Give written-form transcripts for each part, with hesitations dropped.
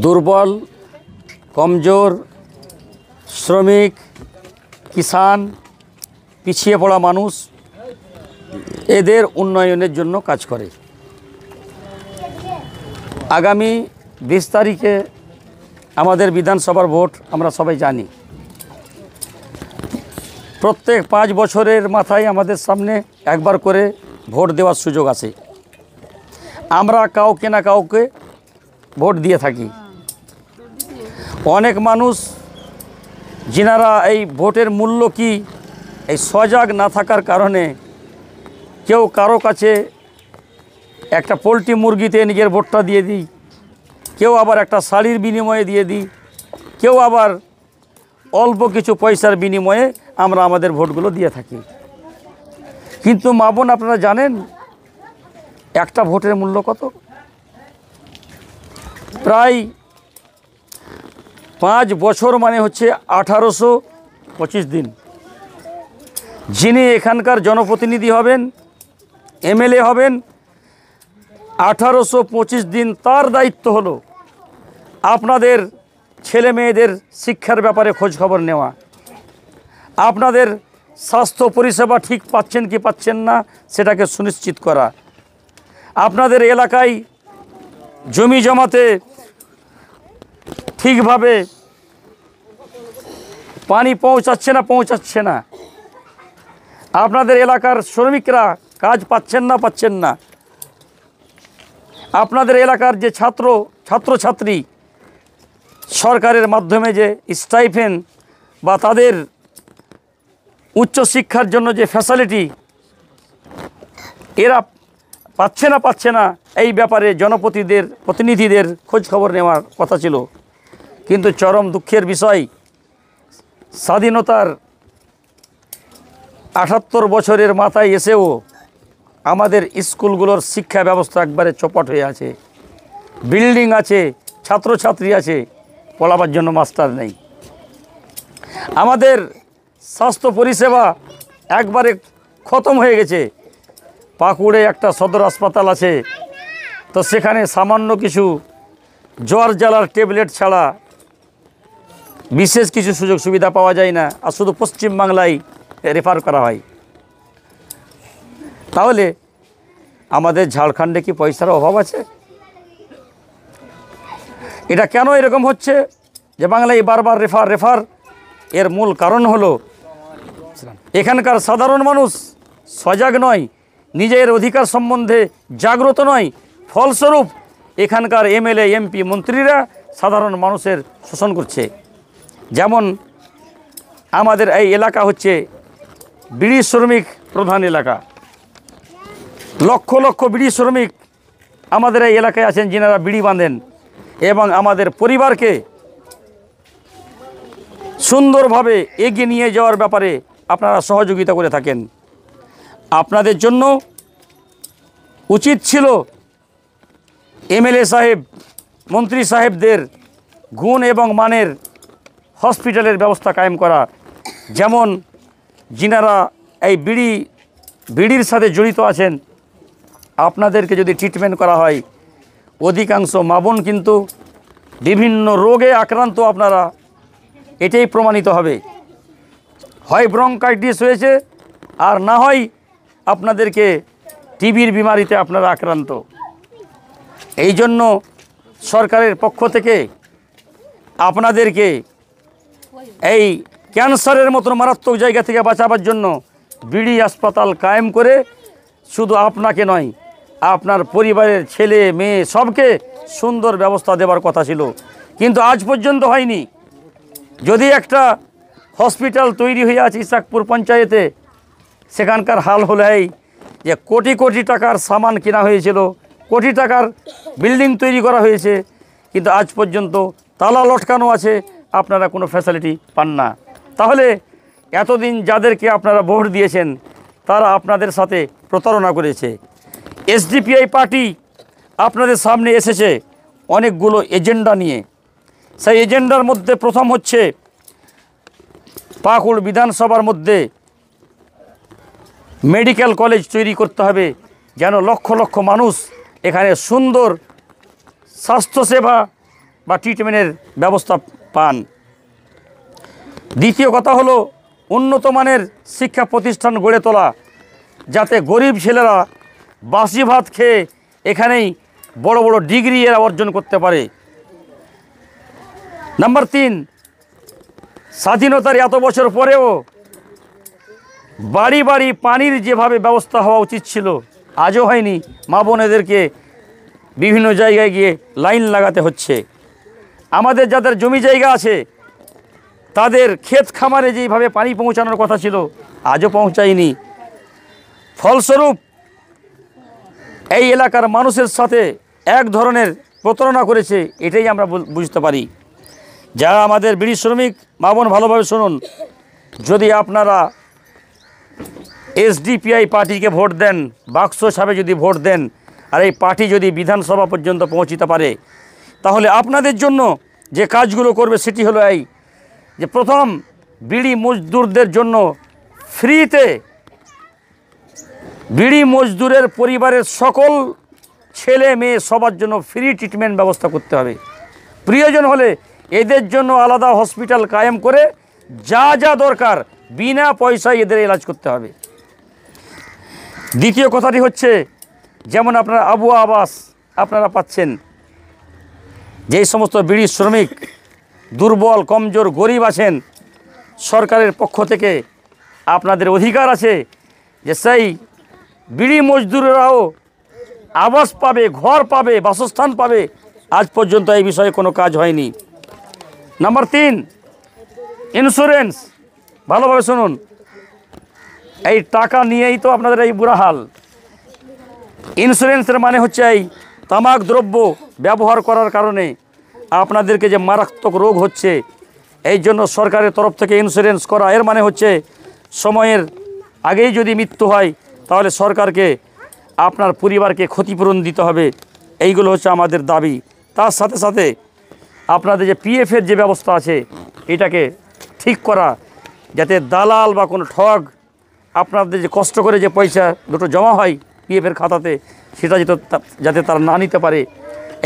দুর্বল, কমজোর, শ্রমিক, কিষান, পিছিয়ে পড়া মানুষ এদের উন্নয়নের জন্য কাজ করে। আগামী 20 তারিখে আমাদের বিধানসভার ভোট আমরা সবাই জানি। প্রত্যেক 5 বছরের মাথায় আমাদের সামনে একবার করে ভোট দেওয়ার সুযোগ আছে। আমরা কাউকে না কাউকে ভোট দিয়ে থাকি। অনেক মানুষ যিনারা এই ভোটের মূল্য কি এই সজাগ না থাকার কারণে কেউ কারো কাছে একটা পোলট্রি মুরগিতে নিজের ভোটটা দিয়ে দিই, কেউ আবার একটা শাড়ির বিনিময়ে দিয়ে দিই, কেউ আবার অল্প কিছু পয়সার বিনিময়ে আমরা আমাদের ভোটগুলো দিয়ে থাকি। কিন্তু মা বোন, আপনারা জানেন একটা ভোটের মূল্য কত? প্রায় 5 বছর মানে হচ্ছে 1825 দিন। যিনি এখানকার জনপ্রতিনিধি হবেন, এমএলএ হবেন, 1825 দিন তার দায়িত্ব হলো আপনাদের ছেলে মেয়েদের শিক্ষার ব্যাপারে খোঁজ খবর নেওয়া, আপনাদের স্বাস্থ্য পরিষেবা ঠিক পাচ্ছেন কি পাচ্ছেন না সেটাকে সুনিশ্চিত করা, আপনাদের এলাকায় জমি জমাতে ঠিকভাবে পানি পৌঁছাচ্ছে না, আপনাদের এলাকার শ্রমিকরা কাজ পাচ্ছেন না, আপনাদের এলাকার যে ছাত্রছাত্রী সরকারের মাধ্যমে যে স্টাইপেন্ড বা তাদের উচ্চশিক্ষার জন্য যে ফ্যাসিলিটি এরা পাচ্ছে না এই ব্যাপারে প্রতিনিধিদের খোঁজ খবর নেওয়ার কথা ছিল। কিন্তু চরম দুঃখের বিষয়, স্বাধীনতার 78 বছরের মাথায় এসেও আমাদের স্কুলগুলোর শিক্ষা ব্যবস্থা একবারে চৌপট হয়ে আছে। বিল্ডিং আছে, ছাত্রছাত্রী আছে, পড়াবার জন্য মাস্টার নেই। আমাদের স্বাস্থ্য পরিষেবা একবারে খতম হয়ে গেছে। পাকুড়ে একটা সদর হাসপাতাল আছে, তো সেখানে সামান্য কিছু জ্বর জ্বালার ট্যাবলেট ছাড়া বিশেষ কিছু সুযোগ সুবিধা পাওয়া যায় না, আর শুধু পশ্চিমবাংলায় রেফার করা হয়। তাহলে আমাদের ঝাড়খণ্ডে কি পয়সার অভাব আছে? এটা কেন এরকম হচ্ছে যে বাংলায় বারবার রেফার? এর মূল কারণ হলো এখানকার সাধারণ মানুষ সজাগ নয়, নিজের অধিকার সম্বন্ধে জাগ্রত নয়। ফলস্বরূপ এখানকার এমএলএ, এমপি, মন্ত্রীরা সাধারণ মানুষের শোষণ করছে। যেমন আমাদের এই এলাকা হচ্ছে বিড়ি শ্রমিক প্রধান এলাকা। লক্ষ লক্ষ বিড়ি শ্রমিক আমাদের এই এলাকায় আছেন, যিনারা বিড়ি বাঁধেন এবং আমাদের পরিবারকে সুন্দরভাবে এগিয়ে নিয়ে যাওয়ার ব্যাপারে আপনারা সহযোগিতা করে থাকেন। আপনাদের জন্য উচিত ছিল এমএলএ সাহেব, মন্ত্রী সাহেবদের গুণ এবং মানের হসপিটালের ব্যবস্থা কায়েম করা। যেমন যিনারা এই বিড়ির সাথে জড়িত আছেন, আপনাদেরকে যদি ট্রিটমেন্ট করা হয়, অধিকাংশ মা বোন কিন্তু বিভিন্ন রোগে আক্রান্ত আপনারা, এটাই প্রমাণিত হবে। হয় ব্রঙ্কাইটিস হয়েছে, আর না হয় আপনাদেরকে টিবির বিমারিতে আপনারা আক্রান্ত। এই জন্য সরকারের পক্ষ থেকে আপনাদেরকে এই ক্যান্সারের মতন মারাত্মক জায়গা থেকে বাঁচাবার জন্য বিড়ি হাসপাতাল কায়েম করে শুধু আপনাকে নয়, আপনার পরিবারের ছেলে মেয়ে সবকে সুন্দর ব্যবস্থা দেওয়ার কথা ছিল, কিন্তু আজ পর্যন্ত হয়নি। যদি একটা হসপিটাল তৈরি হয়ে আছে ইসাকপুর পঞ্চায়েতে, সেখানকার হাল হলো এই যে কোটি কোটি টাকার সামান কেনা হয়েছিল, কোটি টাকার বিল্ডিং তৈরি করা হয়েছে, কিন্তু আজ পর্যন্ত তালা লটকানো আছে, আপনারা কোনো ফ্যাসিলিটি পান না। তাহলে এতদিন যাদেরকে আপনারা ভোট দিয়েছেন তারা আপনাদের সাথে প্রতারণা করেছে। এসডিপিআই পার্টি আপনাদের সামনে এসেছে অনেকগুলো এজেন্ডা নিয়ে। সেই এজেন্ডার মধ্যে প্রথম হচ্ছে পাকুড় বিধানসভার মধ্যে মেডিকেল কলেজ তৈরি করতে হবে, যেন লক্ষ লক্ষ মানুষ এখানে সুন্দর স্বাস্থ্যসেবা বা ট্রিটমেন্টের ব্যবস্থা পান। দ্বিতীয় কথা হলো উন্নত মানের শিক্ষা প্রতিষ্ঠান গড়ে তোলা, যাতে গরিব ছেলেরা বাসি ভাত খেয়ে এখানেই বড় বড় ডিগ্রি এরা অর্জন করতে পারে। নাম্বার 3, স্বাধীনতার এত বছর পরেও বাড়ি বাড়ি পানির যেভাবে ব্যবস্থা হওয়া উচিত ছিল আজও হয়নি। মা বোনেদেরকে বিভিন্ন জায়গায় গিয়ে লাইন লাগাতে হচ্ছে। আমাদের যাদের জমি জায়গা আছে তাদের ক্ষেত খামারে যেভাবে পানি পৌঁছানোর কথা ছিল আজও পৌঁছায়নি। ফলস্বরূপ এই এলাকার মানুষের সাথে এক ধরনের প্রতারণা করেছে, এটাই আমরা বুঝতে পারি। যারা আমাদের বিড়ি শ্রমিক মা বোন ভালোভাবে শুনুন, যদি আপনারা এসডিপিআই পার্টিকে ভোট দেন, বাক্স সাহেবে যদি ভোট দেন, আর এই পার্টি যদি বিধানসভা পর্যন্ত পৌঁছতে পারে, তাহলে আপনাদের জন্য যে কাজগুলো করবে সেটি হলো এই যে প্রথম বিড়ি মজদুরদের জন্য ফ্রিতে বিড়ি মজদুরের পরিবারের সকল ছেলে মেয়ে সবার জন্য ফ্রি ট্রিটমেন্ট ব্যবস্থা করতে হবে। প্রয়োজন হলে এদের জন্য আলাদা হসপিটাল কায়েম করে যা যা দরকার বিনা পয়সায় এদের এলাজ করতে হবে। দ্বিতীয় কথাটি হচ্ছে, যেমন আপনারা আবু আবাস আপনারা পাচ্ছেন, যেই সমস্ত বিড়ি শ্রমিক দুর্বল কমজোর গরিব আছেন, সরকারের পক্ষ থেকে আপনাদের অধিকার আছে যে সেই বিড়ি মজদুররাও আবাস পাবে, ঘর পাবে, বাসস্থান পাবে। আজ পর্যন্ত এই বিষয়ে কোনো কাজ হয়নি। Number 3, insurance. ভালোভাবে শুনুন, এই টাকা নিয়েই তো আপনাদের এই বুড়া হাল। ইন্স্যুরেন্সের মানে হচ্ছে এই তামাক দ্রব্য ব্যবহার করার কারণে আপনাদেরকে যে মারাত্মক রোগ হচ্ছে, এই জন্য সরকারের তরফ থেকে ইন্স্যুরেন্স করা। এর মানে হচ্ছে সময়ের আগেই যদি মৃত্যু হয় তাহলে সরকারকে আপনার পরিবারকে ক্ষতিপূরণ দিতে হবে। এইগুলো হচ্ছে আমাদের দাবি। তার সাথে সাথে আপনাদের যে পিএফের যে ব্যবস্থা আছে এটাকে ঠিক করা, যাতে দালাল বা কোনো ঠগ আপনাদের যে কষ্ট করে যে পয়সা দুটো জমা হয় পিএফের খাতাতে, সেটা যাতে তারা না নিতে পারে।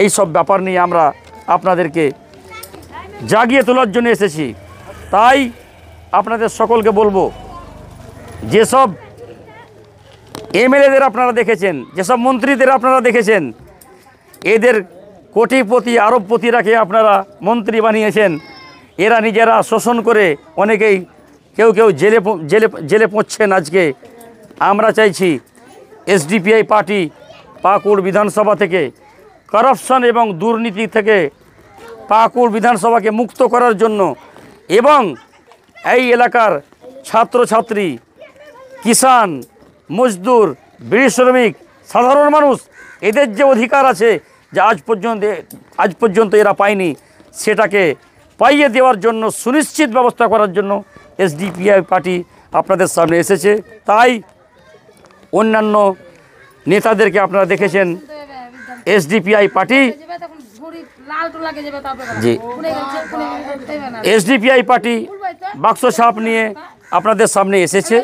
এই সব ব্যাপার নিয়ে আমরা আপনাদেরকে জাগিয়ে তোলার জন্য এসেছি। তাই আপনাদের সকলকে বলবো, যেসব এমএলএদের আপনারা দেখেছেন, যেসব মন্ত্রীদের আপনারা দেখেছেন, এদের কোটিপতি আরবপতিরাকে আপনারা মন্ত্রী বানিয়েছেন। এরা নিজেরা শোষণ করে অনেকেই কেউ জেলে পড়ছেন আজকে। আমরা চাইছি এসডিপিআই পার্টি পাকুড় বিধানসভা থেকে করাপশন এবং দুর্নীতি থেকে পাকুড় বিধানসভাকে মুক্ত করার জন্য, এবং এই এলাকার ছাত্রছাত্রী, কিষান, মজদুর, বিড়ি শ্রমিক, সাধারণ মানুষ, এদের যে অধিকার আছে যা আজ পর্যন্ত এরা পায়নি, সেটাকে পাইয়ে দেওয়ার জন্য সুনিশ্চিত ব্যবস্থা করার জন্য এসডিপিআই পার্টি আপনাদের সামনে এসেছে। তাই অন্যান্য নেতাদেরকে আপনারা দেখেছেন, এসডিপিআই পার্টি জি এসডিপিআই পার্টি বাক্স সাপ নিয়ে আপনাদের সামনে এসেছে।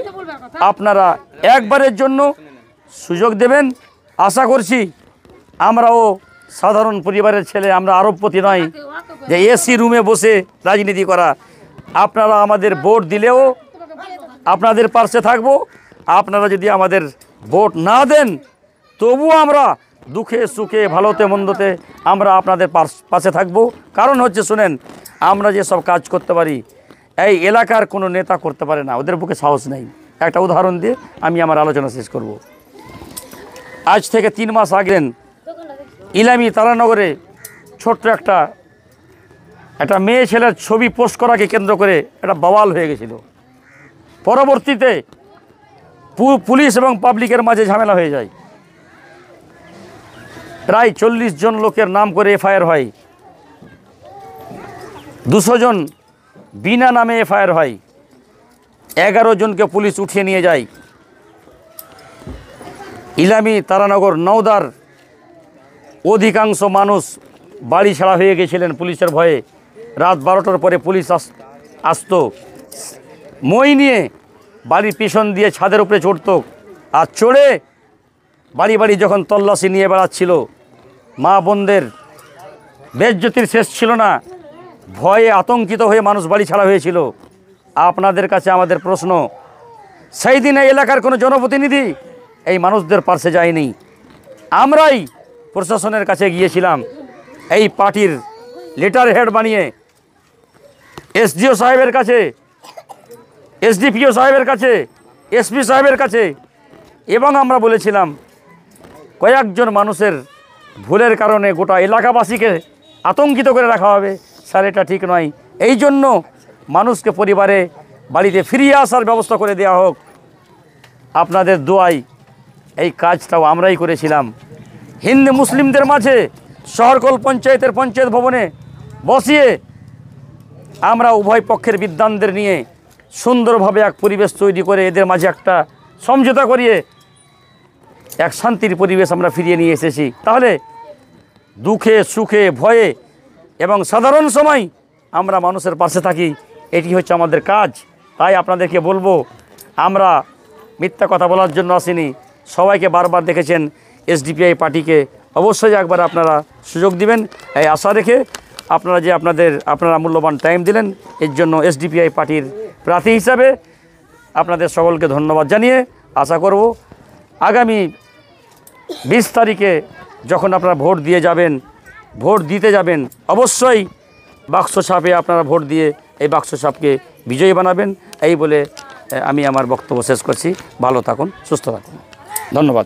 আপনারা একবারের জন্য সুযোগ দেবেন। আশা করছি আমরাও সাধারণ পরিবারের ছেলে, আমরা আরবপতি নয় যে এসি রুমে বসে রাজনীতি করা। আপনারা আমাদের ভোট দিলেও আপনাদের পাশে থাকবো। আপনারা যদি আমাদের ভোট না দেন তবুও আমরা দুঃখে সুখে ভালোতে মন্দতে আমরা আপনাদের পাশে থাকবো। কারণ হচ্ছে শুনেন, আমরা যে সব কাজ করতে পারি এই এলাকার কোনো নেতা করতে পারে না, ওদের বুকে সাহস নেই। একটা উদাহরণ দিয়ে আমি আমার আলোচনা শেষ করব। আজ থেকে 3 মাস আগে ইলামি তারানগরে ছোট্ট একটা মেয়ে ছেলের ছবি পোস্ট করাকে কেন্দ্র করে একটা বাওয়াল হয়ে গেছিল। পরবর্তীতে পুলিশ এবং পাবলিকের মাঝে ঝামেলা হয়ে যায়। প্রায় 40 জন লোকের নাম করে এফআইআর হয়, 200 জন বিনা নামে এফআইআর হয়, 11 জনকে পুলিশ উঠিয়ে নিয়ে যায়। ইলামি তারানগর নওদার অধিকাংশ মানুষ বাড়ি ছাড়া হয়ে গেছিলেন পুলিশের ভয়ে। রাত 12টার পরে পুলিশ আসতো, মই নিয়ে বাড়ির পিছন দিয়ে ছাদের উপরে চড়তো, আর চড়ে বাড়ি বাড়ি যখন তল্লাশি নিয়ে বেড়াচ্ছিল, মা বোনদের বেজ্জতির শেষ ছিল না, ভয়ে আতঙ্কিত হয়ে মানুষ বাড়ি ছাড়া হয়েছিল। আপনাদের কাছে আমাদের প্রশ্ন, সেই দিন এই এলাকার কোনো জনপ্রতিনিধি এই মানুষদের পাশে যায়নি। আমরাই প্রশাসনের কাছে গিয়েছিলাম এই পার্টির লেটার হেড বানিয়ে, এসডিও সাহেবের কাছে, এসডিপিও সাহেবের কাছে, এসপি সাহেবের কাছে, এবং আমরা বলেছিলাম কয়েকজন মানুষের ভুলের কারণে গোটা এলাকাবাসীকে আতঙ্কিত করে রাখা হবে, স্যার এটা ঠিক নয়। এই জন্য মানুষকে পরিবারে বাড়িতে ফিরিয়ে আসার ব্যবস্থা করে দেওয়া হোক। আপনাদের দোয়ায় এই কাজটাও আমরাই করেছিলাম। হিন্দু মুসলিমদের মাঝে শহরকল পঞ্চায়েতের পঞ্চায়েত ভবনে বসিয়ে আমরা উভয় পক্ষের বিদ্বানদের নিয়ে সুন্দরভাবে এক পরিবেশ তৈরি করে এদের মাঝে একটা সমঝোতা করিয়ে এক শান্তির পরিবেশ আমরা ফিরিয়ে নিয়ে এসেছি। তাহলে দুঃখে সুখে ভয়ে এবং সাধারণ সময় আমরা মানুষের পাশে থাকি, এটি হচ্ছে আমাদের কাজ। তাই আপনাদেরকে বলবো, আমরা মিথ্যা কথা বলার জন্য আসিনি। সবাইকে বারবার দেখেছেন এসডিপিআই পার্টিকে, অবশ্যই একবার আপনারা সুযোগ দিবেন এই আশা রেখে আপনারা মূল্যবান টাইম দিলেন, এর জন্য এসডিপিআই পার্টির প্রার্থী হিসাবে আপনাদের সকলকে ধন্যবাদ জানিয়ে আশা করব আগামী 20 তারিখে যখন আপনারা ভোট দিতে যাবেন অবশ্যই বাক্স ছাপে আপনারা ভোট দিয়ে এই বাক্স ছাপকে বিজয়ী বানাবেন। এই বলে আমি আমার বক্তব্য শেষ করছি। ভালো থাকুন, সুস্থ থাকুন, ধন্যবাদ।